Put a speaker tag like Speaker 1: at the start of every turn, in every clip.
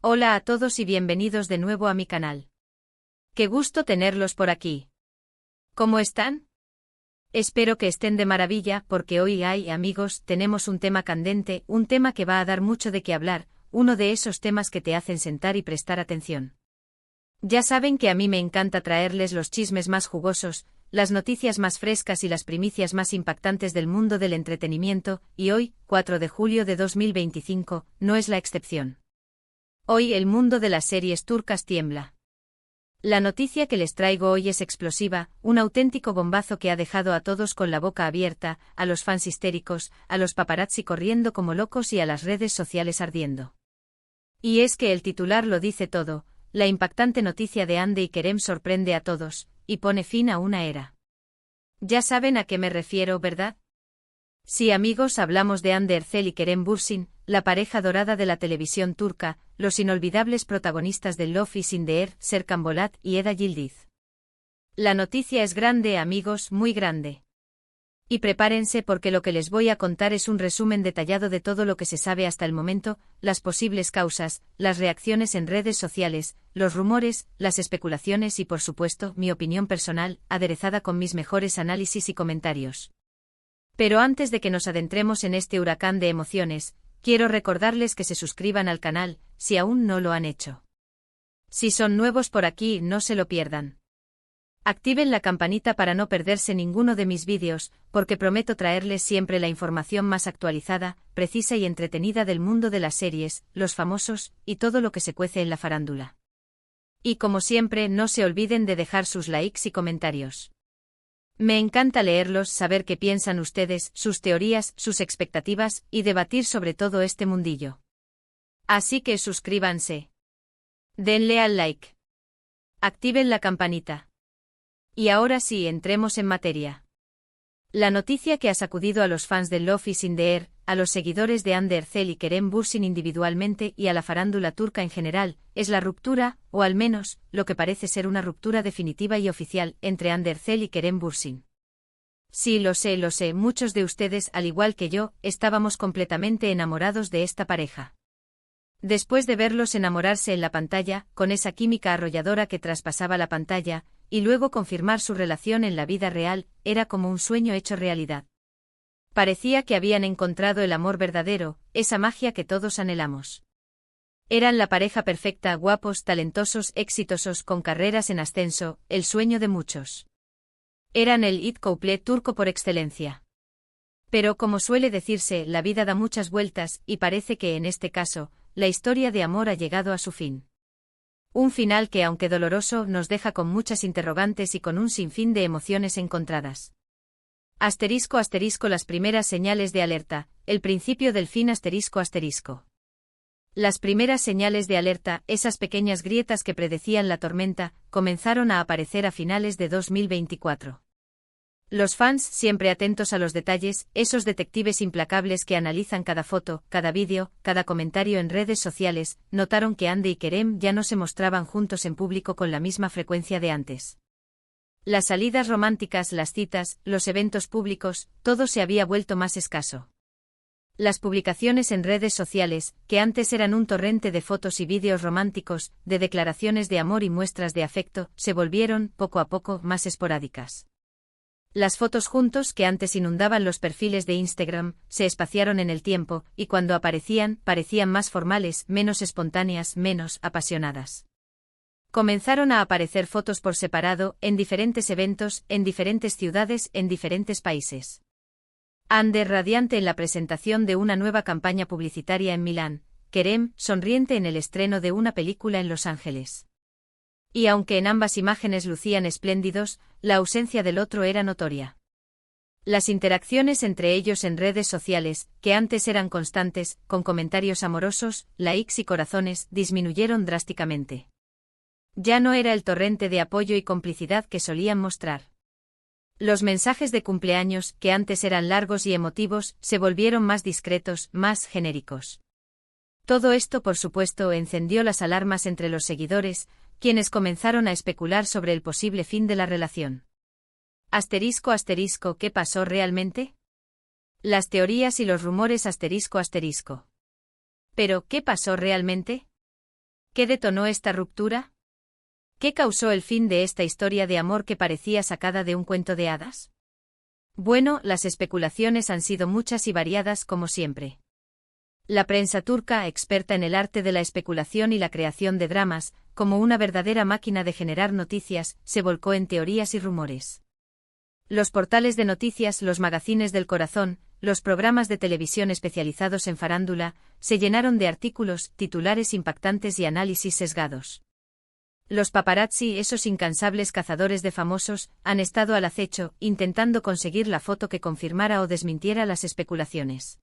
Speaker 1: Hola a todos y bienvenidos de nuevo a mi canal. Qué gusto tenerlos por aquí. ¿Cómo están? Espero que estén de maravilla porque hoy, amigos, tenemos un tema candente, un tema que va a dar mucho de qué hablar, uno de esos temas que te hacen sentar y prestar atención. Ya saben que a mí me encanta traerles los chismes más jugosos, las noticias más frescas y las primicias más impactantes del mundo del entretenimiento, y hoy, 4 de julio de 2025, no es la excepción. Hoy el mundo de las series turcas tiembla. La noticia que les traigo hoy es explosiva, un auténtico bombazo que ha dejado a todos con la boca abierta, a los fans histéricos, a los paparazzi corriendo como locos y a las redes sociales ardiendo. Y es que el titular lo dice todo, la impactante noticia de Hande y Kerem sorprende a todos, y pone fin a una era. Ya saben a qué me refiero, ¿verdad? Sí, amigos, hablamos de Hande Erçel y Kerem Bürsin, la pareja dorada de la televisión turca, los inolvidables protagonistas de Love is in the Air, Serkan Bolat y Eda Yildiz. La noticia es grande, amigos, muy grande. Y prepárense porque lo que les voy a contar es un resumen detallado de todo lo que se sabe hasta el momento, las posibles causas, las reacciones en redes sociales, los rumores, las especulaciones y por supuesto, mi opinión personal, aderezada con mis mejores análisis y comentarios. Pero antes de que nos adentremos en este huracán de emociones, quiero recordarles que se suscriban al canal, si aún no lo han hecho. Si son nuevos por aquí, no se lo pierdan. Activen la campanita para no perderse ninguno de mis vídeos, porque prometo traerles siempre la información más actualizada, precisa y entretenida del mundo de las series, los famosos, y todo lo que se cuece en la farándula. Y como siempre, no se olviden de dejar sus likes y comentarios. Me encanta leerlos, saber qué piensan ustedes, sus teorías, sus expectativas, y debatir sobre todo este mundillo. Así que suscríbanse. Denle al like. Activen la campanita. Y ahora sí, entremos en materia. La noticia que ha sacudido a los fans de Love is in the Air, a los seguidores de Hande Erçel y Kerem Bürsin individualmente y a la farándula turca en general, es la ruptura, o al menos, lo que parece ser una ruptura definitiva y oficial, entre Hande Erçel y Kerem Bürsin. Sí, lo sé, muchos de ustedes, al igual que yo, estábamos completamente enamorados de esta pareja. Después de verlos enamorarse en la pantalla, con esa química arrolladora que traspasaba la pantalla, y luego confirmar su relación en la vida real, era como un sueño hecho realidad. Parecía que habían encontrado el amor verdadero, esa magia que todos anhelamos. Eran la pareja perfecta, guapos, talentosos, exitosos, con carreras en ascenso, el sueño de muchos. Eran el it couple turco por excelencia. Pero como suele decirse, la vida da muchas vueltas, y parece que en este caso, la historia de amor ha llegado a su fin. Un final que, aunque doloroso, nos deja con muchas interrogantes y con un sinfín de emociones encontradas. Asterisco, las primeras señales de alerta, el principio del fin, asterisco. Las primeras señales de alerta, esas pequeñas grietas que predecían la tormenta, comenzaron a aparecer a finales de 2024. Los fans, siempre atentos a los detalles, esos detectives implacables que analizan cada foto, cada vídeo, cada comentario en redes sociales, notaron que Hande y Kerem ya no se mostraban juntos en público con la misma frecuencia de antes. Las salidas románticas, las citas, los eventos públicos, todo se había vuelto más escaso. Las publicaciones en redes sociales, que antes eran un torrente de fotos y vídeos románticos, de declaraciones de amor y muestras de afecto, se volvieron, poco a poco, más esporádicas. Las fotos juntos que antes inundaban los perfiles de Instagram, se espaciaron en el tiempo, y cuando aparecían, parecían más formales, menos espontáneas, menos apasionadas. Comenzaron a aparecer fotos por separado, en diferentes eventos, en diferentes ciudades, en diferentes países. Hande radiante en la presentación de una nueva campaña publicitaria en Milán, Kerem sonriente en el estreno de una película en Los Ángeles. Y aunque en ambas imágenes lucían espléndidos, la ausencia del otro era notoria. Las interacciones entre ellos en redes sociales, que antes eran constantes, con comentarios amorosos, likes y corazones, disminuyeron drásticamente. Ya no era el torrente de apoyo y complicidad que solían mostrar. Los mensajes de cumpleaños, que antes eran largos y emotivos, se volvieron más discretos, más genéricos. Todo esto, por supuesto, encendió las alarmas entre los seguidores, quienes comenzaron a especular sobre el posible fin de la relación. Asterisco, ¿qué pasó realmente? Las teorías y los rumores, asterisco. Pero, ¿qué pasó realmente? ¿Qué detonó esta ruptura? ¿Qué causó el fin de esta historia de amor que parecía sacada de un cuento de hadas? Bueno, las especulaciones han sido muchas y variadas como siempre. La prensa turca, experta en el arte de la especulación y la creación de dramas, como una verdadera máquina de generar noticias, se volcó en teorías y rumores. Los portales de noticias, los magazines del corazón, los programas de televisión especializados en farándula, se llenaron de artículos, titulares impactantes y análisis sesgados. Los paparazzi, esos incansables cazadores de famosos, han estado al acecho, intentando conseguir la foto que confirmara o desmintiera las especulaciones.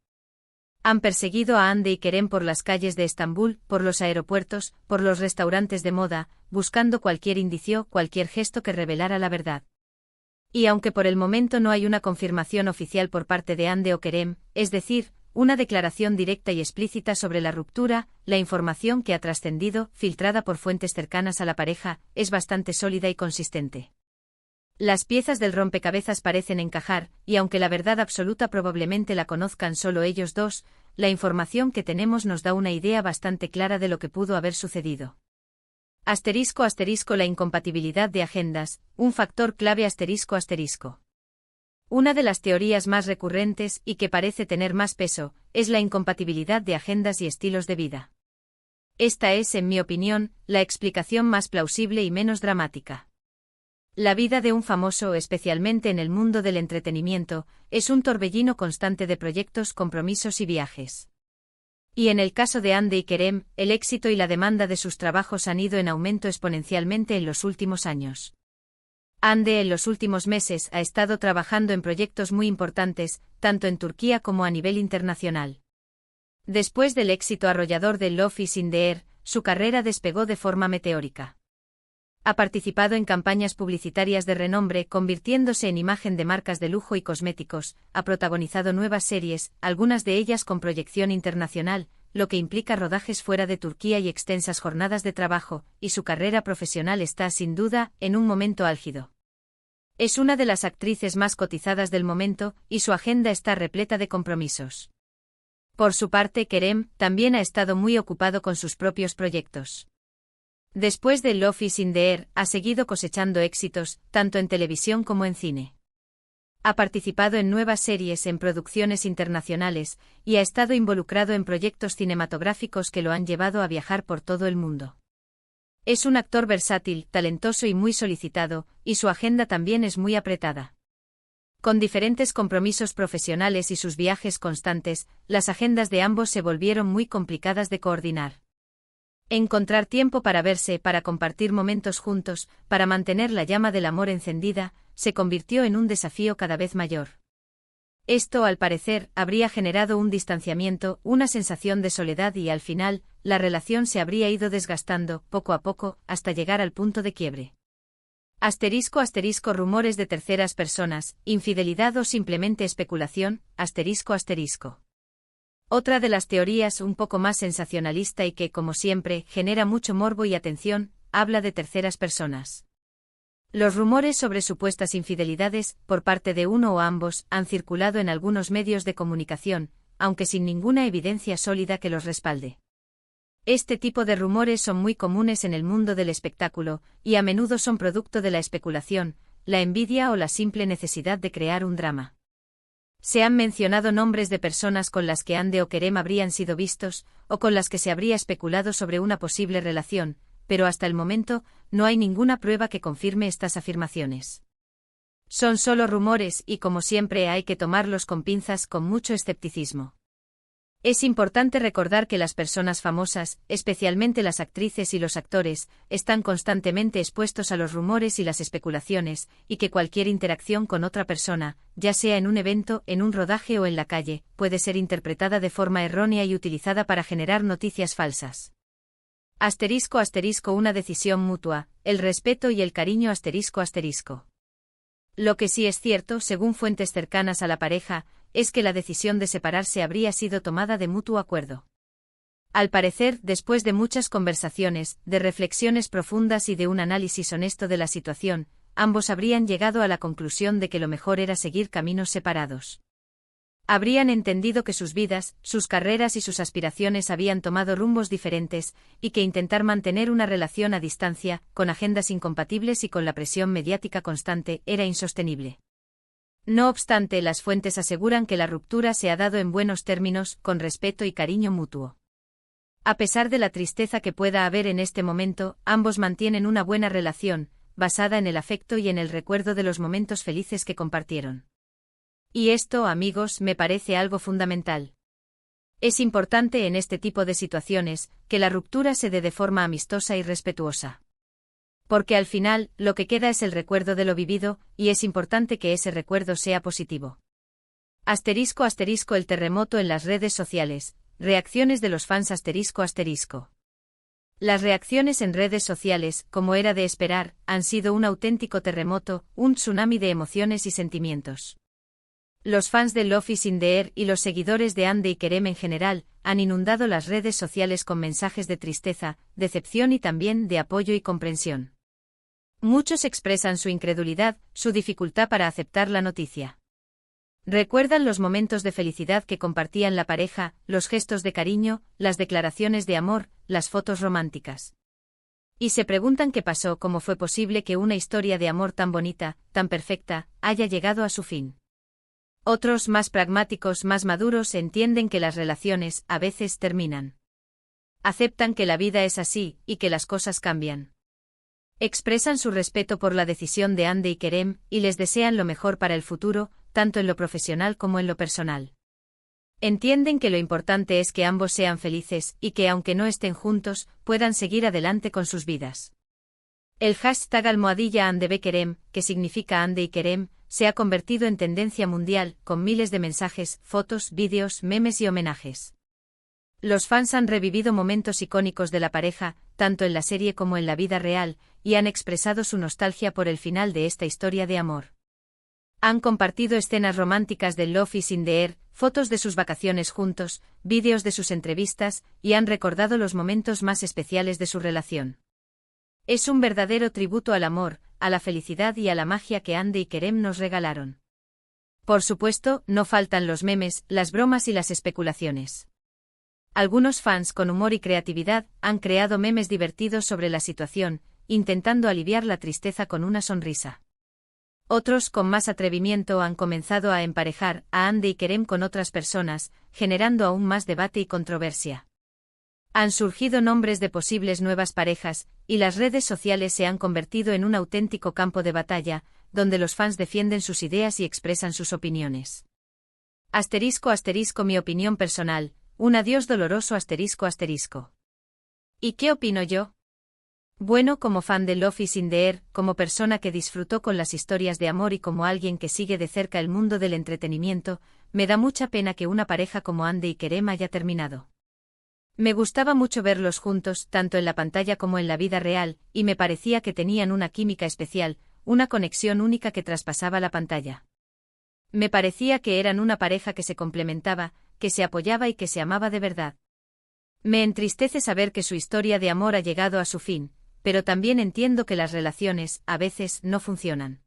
Speaker 1: Han perseguido a Hande y Kerem por las calles de Estambul, por los aeropuertos, por los restaurantes de moda, buscando cualquier indicio, cualquier gesto que revelara la verdad. Y aunque por el momento no hay una confirmación oficial por parte de Hande o Kerem, es decir, una declaración directa y explícita sobre la ruptura, la información que ha trascendido, filtrada por fuentes cercanas a la pareja, es bastante sólida y consistente. Las piezas del rompecabezas parecen encajar, y aunque la verdad absoluta probablemente la conozcan solo ellos dos, la información que tenemos nos da una idea bastante clara de lo que pudo haber sucedido. *** La incompatibilidad de agendas, un factor clave ***. Una de las teorías más recurrentes y que parece tener más peso, es la incompatibilidad de agendas y estilos de vida. Esta es, en mi opinión, la explicación más plausible y menos dramática. La vida de un famoso, especialmente en el mundo del entretenimiento, es un torbellino constante de proyectos, compromisos y viajes. Y en el caso de Hande y Kerem, el éxito y la demanda de sus trabajos han ido en aumento exponencialmente en los últimos años. Hande en los últimos meses ha estado trabajando en proyectos muy importantes, tanto en Turquía como a nivel internacional. Después del éxito arrollador de Love is in the Air, su carrera despegó de forma meteórica. Ha participado en campañas publicitarias de renombre, convirtiéndose en imagen de marcas de lujo y cosméticos, ha protagonizado nuevas series, algunas de ellas con proyección internacional, lo que implica rodajes fuera de Turquía y extensas jornadas de trabajo, y su carrera profesional está, sin duda, en un momento álgido. Es una de las actrices más cotizadas del momento, y su agenda está repleta de compromisos. Por su parte, Kerem también ha estado muy ocupado con sus propios proyectos. Después de Love is in the Air, ha seguido cosechando éxitos, tanto en televisión como en cine. Ha participado en nuevas series en producciones internacionales, y ha estado involucrado en proyectos cinematográficos que lo han llevado a viajar por todo el mundo. Es un actor versátil, talentoso y muy solicitado, y su agenda también es muy apretada. Con diferentes compromisos profesionales y sus viajes constantes, las agendas de ambos se volvieron muy complicadas de coordinar. Encontrar tiempo para verse, para compartir momentos juntos, para mantener la llama del amor encendida, se convirtió en un desafío cada vez mayor. Esto, al parecer, habría generado un distanciamiento, una sensación de soledad y, al final, la relación se habría ido desgastando, poco a poco, hasta llegar al punto de quiebre. *** Rumores de terceras personas, infidelidad o simplemente especulación, ***. Otra de las teorías un poco más sensacionalista y que, como siempre, genera mucho morbo y atención, habla de terceras personas. Los rumores sobre supuestas infidelidades, por parte de uno o ambos, han circulado en algunos medios de comunicación, aunque sin ninguna evidencia sólida que los respalde. Este tipo de rumores son muy comunes en el mundo del espectáculo, y a menudo son producto de la especulación, la envidia o la simple necesidad de crear un drama. Se han mencionado nombres de personas con las que Hande o Kerem habrían sido vistos, o con las que se habría especulado sobre una posible relación, pero hasta el momento, no hay ninguna prueba que confirme estas afirmaciones. Son solo rumores y, como siempre, hay que tomarlos con pinzas, con mucho escepticismo. Es importante recordar que las personas famosas, especialmente las actrices y los actores, están constantemente expuestos a los rumores y las especulaciones, y que cualquier interacción con otra persona, ya sea en un evento, en un rodaje o en la calle, puede ser interpretada de forma errónea y utilizada para generar noticias falsas. *** Una decisión mutua, el respeto y el cariño ***. Lo que sí es cierto, según fuentes cercanas a la pareja, es que la decisión de separarse habría sido tomada de mutuo acuerdo. Al parecer, después de muchas conversaciones, de reflexiones profundas y de un análisis honesto de la situación, ambos habrían llegado a la conclusión de que lo mejor era seguir caminos separados. Habrían entendido que sus vidas, sus carreras y sus aspiraciones habían tomado rumbos diferentes, y que intentar mantener una relación a distancia, con agendas incompatibles y con la presión mediática constante, era insostenible. No obstante, las fuentes aseguran que la ruptura se ha dado en buenos términos, con respeto y cariño mutuo. A pesar de la tristeza que pueda haber en este momento, ambos mantienen una buena relación, basada en el afecto y en el recuerdo de los momentos felices que compartieron. Y esto, amigos, me parece algo fundamental. Es importante en este tipo de situaciones, que la ruptura se dé de forma amistosa y respetuosa. Porque al final, lo que queda es el recuerdo de lo vivido, y es importante que ese recuerdo sea positivo. **** El terremoto en las redes sociales. Reacciones de los fans ****. Las reacciones en redes sociales, como era de esperar, han sido un auténtico terremoto, un tsunami de emociones y sentimientos. Los fans de Love is in the Air y los seguidores de Hande y Kerem en general, han inundado las redes sociales con mensajes de tristeza, decepción y también de apoyo y comprensión. Muchos expresan su incredulidad, su dificultad para aceptar la noticia. Recuerdan los momentos de felicidad que compartían la pareja, los gestos de cariño, las declaraciones de amor, las fotos románticas. Y se preguntan qué pasó, cómo fue posible que una historia de amor tan bonita, tan perfecta, haya llegado a su fin. Otros, más pragmáticos, más maduros, entienden que las relaciones, a veces, terminan. Aceptan que la vida es así, y que las cosas cambian. Expresan su respeto por la decisión de Hande y Kerem, y les desean lo mejor para el futuro, tanto en lo profesional como en lo personal. Entienden que lo importante es que ambos sean felices, y que aunque no estén juntos, puedan seguir adelante con sus vidas. El hashtag #HandeBeKerem, que significa Hande y Kerem, se ha convertido en tendencia mundial, con miles de mensajes, fotos, vídeos, memes y homenajes. Los fans han revivido momentos icónicos de la pareja, tanto en la serie como en la vida real, y han expresado su nostalgia por el final de esta historia de amor. Han compartido escenas románticas de Love is in the Air, fotos de sus vacaciones juntos, vídeos de sus entrevistas, y han recordado los momentos más especiales de su relación. Es un verdadero tributo al amor, a la felicidad y a la magia que Hande y Kerem nos regalaron. Por supuesto, no faltan los memes, las bromas y las especulaciones. Algunos fans con humor y creatividad han creado memes divertidos sobre la situación, intentando aliviar la tristeza con una sonrisa. Otros, con más atrevimiento, han comenzado a emparejar a Hande y Kerem con otras personas, generando aún más debate y controversia. Han surgido nombres de posibles nuevas parejas, y las redes sociales se han convertido en un auténtico campo de batalla, donde los fans defienden sus ideas y expresan sus opiniones. ***, mi opinión personal, un adiós doloroso ***. ¿Y qué opino yo? Bueno, como fan de Love is in the Air, como persona que disfrutó con las historias de amor y como alguien que sigue de cerca el mundo del entretenimiento, me da mucha pena que una pareja como Hande y Kerem haya terminado. Me gustaba mucho verlos juntos, tanto en la pantalla como en la vida real, y me parecía que tenían una química especial, una conexión única que traspasaba la pantalla. Me parecía que eran una pareja que se complementaba, que se apoyaba y que se amaba de verdad. Me entristece saber que su historia de amor ha llegado a su fin, pero también entiendo que las relaciones, a veces, no funcionan.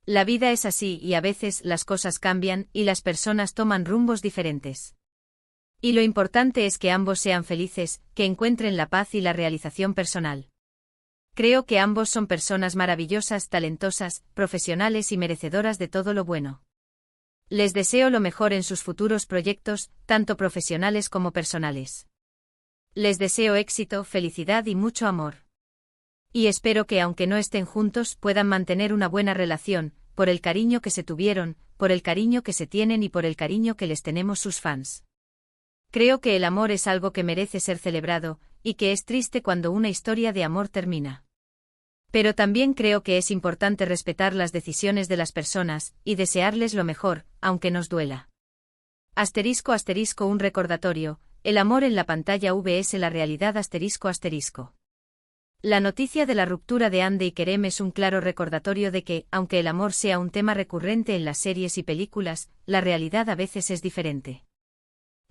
Speaker 1: La vida es así y a veces las cosas cambian y las personas toman rumbos diferentes. Y lo importante es que ambos sean felices, que encuentren la paz y la realización personal. Creo que ambos son personas maravillosas, talentosas, profesionales y merecedoras de todo lo bueno. Les deseo lo mejor en sus futuros proyectos, tanto profesionales como personales. Les deseo éxito, felicidad y mucho amor. Y espero que aunque no estén juntos puedan mantener una buena relación, por el cariño que se tuvieron, por el cariño que se tienen y por el cariño que les tenemos sus fans. Creo que el amor es algo que merece ser celebrado, y que es triste cuando una historia de amor termina. Pero también creo que es importante respetar las decisiones de las personas, y desearles lo mejor, aunque nos duela. ***, un recordatorio, el amor en la pantalla vs la realidad ***. La noticia de la ruptura de Hande y Kerem es un claro recordatorio de que, aunque el amor sea un tema recurrente en las series y películas, la realidad a veces es diferente.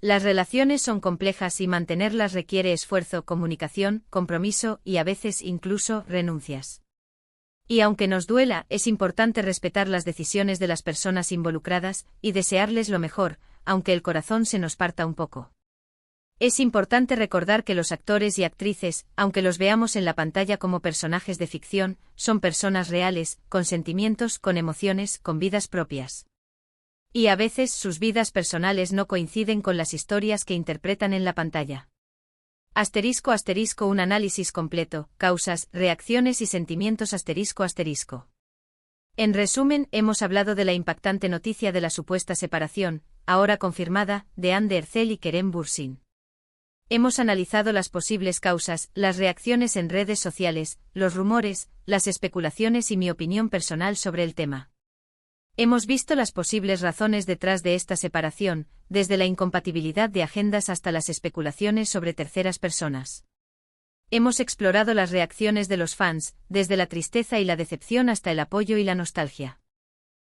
Speaker 1: Las relaciones son complejas y mantenerlas requiere esfuerzo, comunicación, compromiso y a veces incluso renuncias. Y aunque nos duela, es importante respetar las decisiones de las personas involucradas y desearles lo mejor, aunque el corazón se nos parta un poco. Es importante recordar que los actores y actrices, aunque los veamos en la pantalla como personajes de ficción, son personas reales, con sentimientos, con emociones, con vidas propias. Y a veces sus vidas personales no coinciden con las historias que interpretan en la pantalla. *** Un análisis completo, causas, reacciones y sentimientos ***. En resumen, hemos hablado de la impactante noticia de la supuesta separación, ahora confirmada, de Anne Derzel y Kerem Bürsin. Hemos analizado las posibles causas, las reacciones en redes sociales, los rumores, las especulaciones y mi opinión personal sobre el tema. Hemos visto las posibles razones detrás de esta separación, desde la incompatibilidad de agendas hasta las especulaciones sobre terceras personas. Hemos explorado las reacciones de los fans, desde la tristeza y la decepción hasta el apoyo y la nostalgia.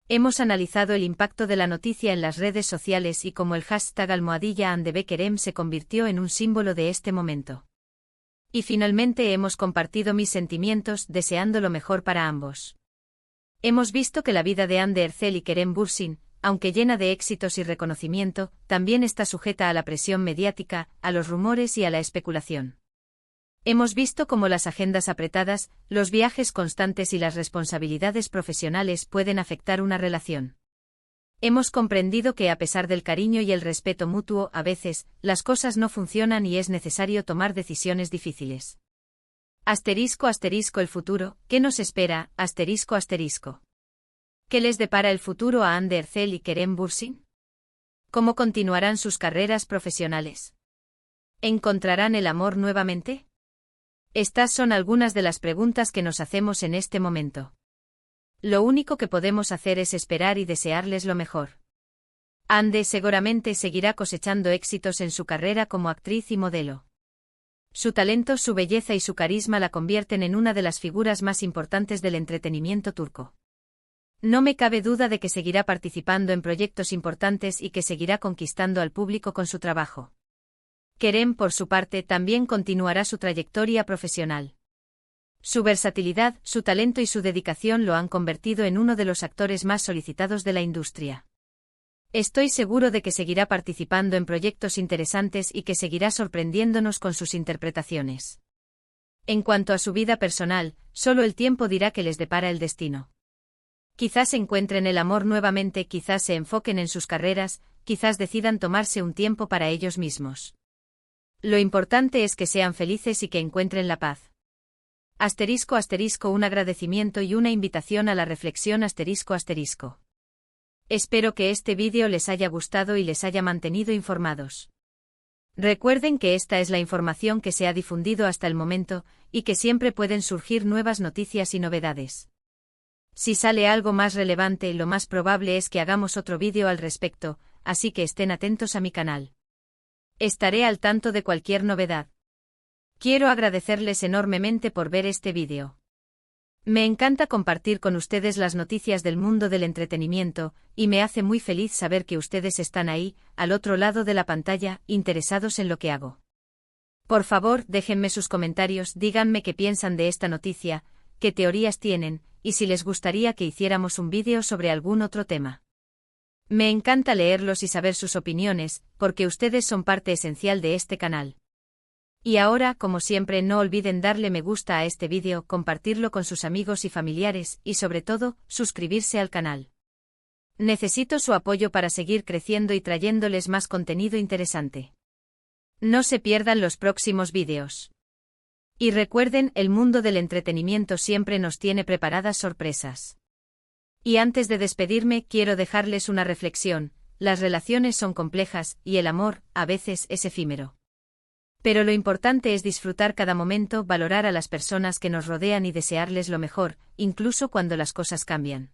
Speaker 1: Hemos analizado el impacto de la noticia en las redes sociales y cómo el hashtag #AndeBekerem se convirtió en un símbolo de este momento. Y finalmente hemos compartido mis sentimientos, deseando lo mejor para ambos. Hemos visto que la vida de Anne Derzel y Kerem Bürsin, aunque llena de éxitos y reconocimiento, también está sujeta a la presión mediática, a los rumores y a la especulación. Hemos visto cómo las agendas apretadas, los viajes constantes y las responsabilidades profesionales pueden afectar una relación. Hemos comprendido que a pesar del cariño y el respeto mutuo, a veces, las cosas no funcionan y es necesario tomar decisiones difíciles. *** El futuro, ¿qué nos espera? ***. ¿Qué les depara el futuro a Anne Derzel y Kerem Bürsin? ¿Cómo continuarán sus carreras profesionales? ¿Encontrarán el amor nuevamente? Estas son algunas de las preguntas que nos hacemos en este momento. Lo único que podemos hacer es esperar y desearles lo mejor. Anne seguramente seguirá cosechando éxitos en su carrera como actriz y modelo. Su talento, su belleza y su carisma la convierten en una de las figuras más importantes del entretenimiento turco. No me cabe duda de que seguirá participando en proyectos importantes y que seguirá conquistando al público con su trabajo. Kerem, por su parte, también continuará su trayectoria profesional. Su versatilidad, su talento y su dedicación lo han convertido en uno de los actores más solicitados de la industria. Estoy seguro de que seguirá participando en proyectos interesantes y que seguirá sorprendiéndonos con sus interpretaciones. En cuanto a su vida personal, solo el tiempo dirá qué les depara el destino. Quizás encuentren el amor nuevamente, quizás se enfoquen en sus carreras, quizás decidan tomarse un tiempo para ellos mismos. Lo importante es que sean felices y que encuentren la paz. *** Un agradecimiento y una invitación a la reflexión ***. Espero que este vídeo les haya gustado y les haya mantenido informados. Recuerden que esta es la información que se ha difundido hasta el momento, y que siempre pueden surgir nuevas noticias y novedades. Si sale algo más relevante, lo más probable es que hagamos otro vídeo al respecto, así que estén atentos a mi canal. Estaré al tanto de cualquier novedad. Quiero agradecerles enormemente por ver este vídeo. Me encanta compartir con ustedes las noticias del mundo del entretenimiento, y me hace muy feliz saber que ustedes están ahí, al otro lado de la pantalla, interesados en lo que hago. Por favor, déjenme sus comentarios, díganme qué piensan de esta noticia, qué teorías tienen, y si les gustaría que hiciéramos un vídeo sobre algún otro tema. Me encanta leerlos y saber sus opiniones, porque ustedes son parte esencial de este canal. Y ahora, como siempre, no olviden darle me gusta a este vídeo, compartirlo con sus amigos y familiares, y sobre todo, suscribirse al canal. Necesito su apoyo para seguir creciendo y trayéndoles más contenido interesante. No se pierdan los próximos vídeos. Y recuerden, el mundo del entretenimiento siempre nos tiene preparadas sorpresas. Y antes de despedirme, quiero dejarles una reflexión: las relaciones son complejas, y el amor, a veces, es efímero. Pero lo importante es disfrutar cada momento, valorar a las personas que nos rodean y desearles lo mejor, incluso cuando las cosas cambian.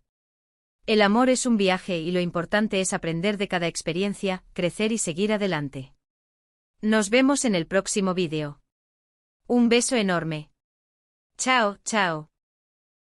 Speaker 1: El amor es un viaje y lo importante es aprender de cada experiencia, crecer y seguir adelante. Nos vemos en el próximo vídeo. Un beso enorme. Chao, chao.